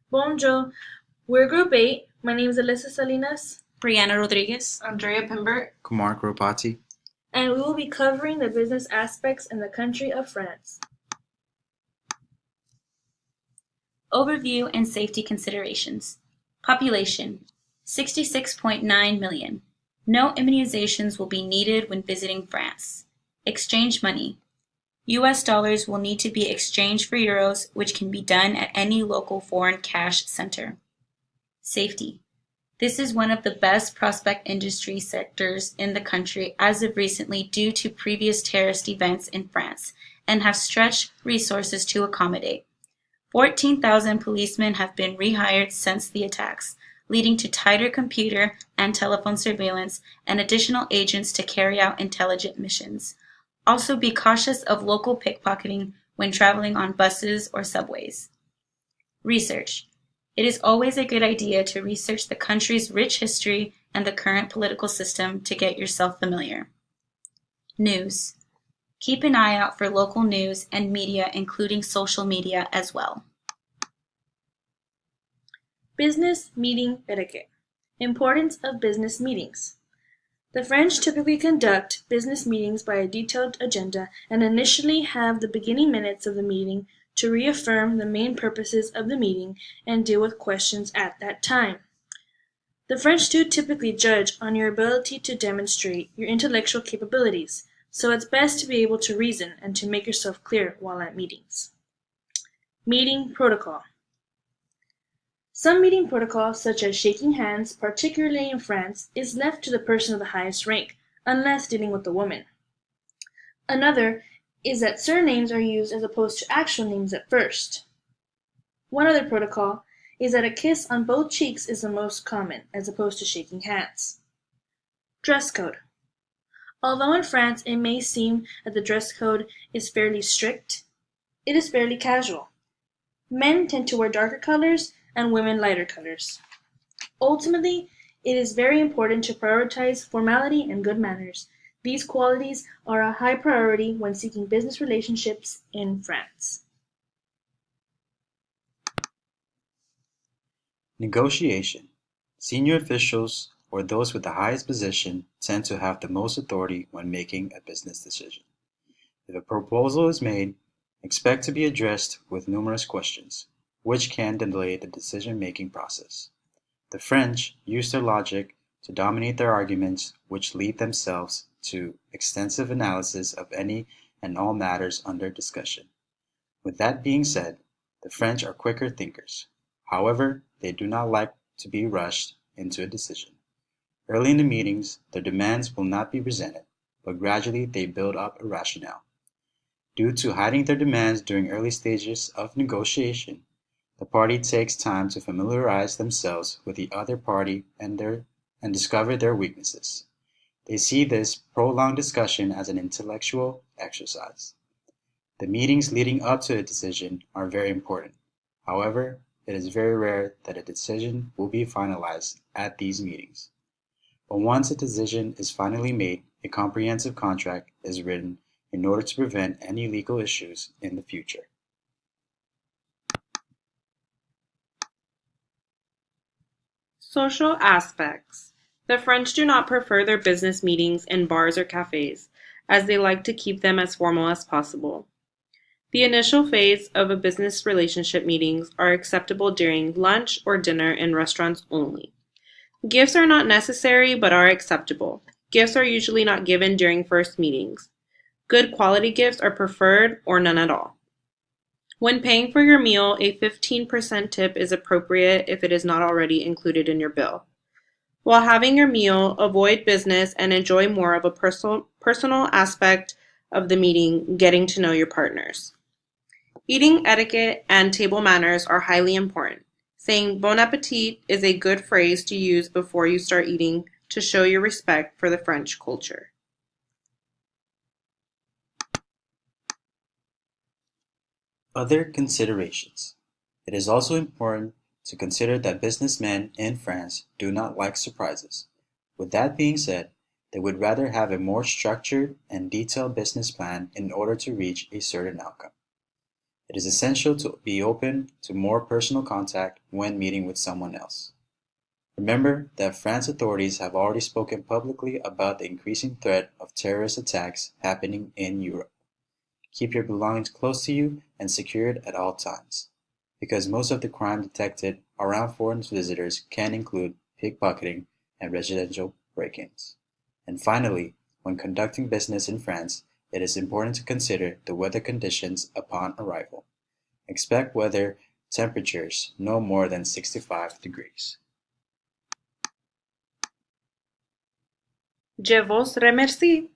Bonjour, we're Group 8. My name is Alyssa Salinas, Brianna Rodriguez. Andrea Peimbert. Kumar Kurapati. and we will be covering the business aspects in the country of France. Overview and safety considerations. Population 66.9 million. No immunizations will be needed when visiting France. Exchange money. US dollars will need to be exchanged for euros, which can be done at any local foreign cash center. Safety. This is one of the best prospect industry sectors in the country as of recently due to previous terrorist events in France and have stretched resources to accommodate. 14,000 policemen have been rehired since the attacks, leading to tighter computer and telephone surveillance and additional agents to carry out intelligent missions. Also be cautious of local pickpocketing when traveling on buses or subways. Research. It is always a good idea to research the country's rich history and the current political system to get yourself familiar. News. Keep an eye out for local news and media, including social media as well. Business meeting etiquette. Importance of business meetings. The French typically conduct business meetings by a detailed agenda and initially have the beginning minutes of the meeting to reaffirm the main purposes of the meeting and deal with questions at that time. The French do typically judge on your ability to demonstrate your intellectual capabilities, so it's best to be able to reason and to make yourself clear while at meetings. Meeting protocol. Some meeting protocols, such as shaking hands, particularly in France, is left to the person of the highest rank, unless dealing with a woman. Another is that surnames are used as opposed to actual names at first. One other protocol is that a kiss on both cheeks is the most common, as opposed to shaking hands. Dress code. Although in France it may seem that the dress code is fairly strict, it is fairly casual. Men tend to wear darker colors and women lighter colors. Ultimately, it is very important to prioritize formality and good manners. These qualities are a high priority when seeking business relationships in France. Negotiation. Senior officials or those with the highest position tend to have the most authority when making a business decision. If a proposal is made, expect to be addressed with numerous questions, which can delay the decision-making process. The French use their logic to dominate their arguments, which lead themselves to extensive analysis of any and all matters under discussion. With that being said, the French are quicker thinkers. However, they do not like to be rushed into a decision. Early in the meetings, their demands will not be presented, but gradually they build up a rationale. Due to hiding their demands during early stages of negotiation, the party takes time to familiarize themselves with the other party and discover their weaknesses. They see this prolonged discussion as an intellectual exercise. The meetings leading up to a decision are very important. However, it is very rare that a decision will be finalized at these meetings. But once a decision is finally made, a comprehensive contract is written in order to prevent any legal issues in the future. Social aspects. The French do not prefer their business meetings in bars or cafes, as they like to keep them as formal as possible. The initial phase of a business relationship meetings are acceptable during lunch or dinner in restaurants only. Gifts are not necessary but are acceptable. Gifts are usually not given during first meetings. Good quality gifts are preferred or none at all. When paying for your meal, a 15% tip is appropriate if it is not already included in your bill. While having your meal, avoid business and enjoy more of a personal aspect of the meeting, getting to know your partners. Eating etiquette and table manners are highly important. Saying bon appetit is a good phrase to use before you start eating to show your respect for the French culture. Other considerations. It is also important to consider that businessmen in France do not like surprises. With that being said, they would rather have a more structured and detailed business plan in order to reach a certain outcome. It is essential to be open to more personal contact when meeting with someone else. Remember that France authorities have already spoken publicly about the increasing threat of terrorist attacks happening in Europe. Keep your belongings close to you and secured at all times, because most of the crime detected around foreign visitors can include pickpocketing and residential break-ins. And finally, when conducting business in France, it is important to consider the weather conditions upon arrival. Expect weather temperatures no more than 65 degrees. Je vous remercie.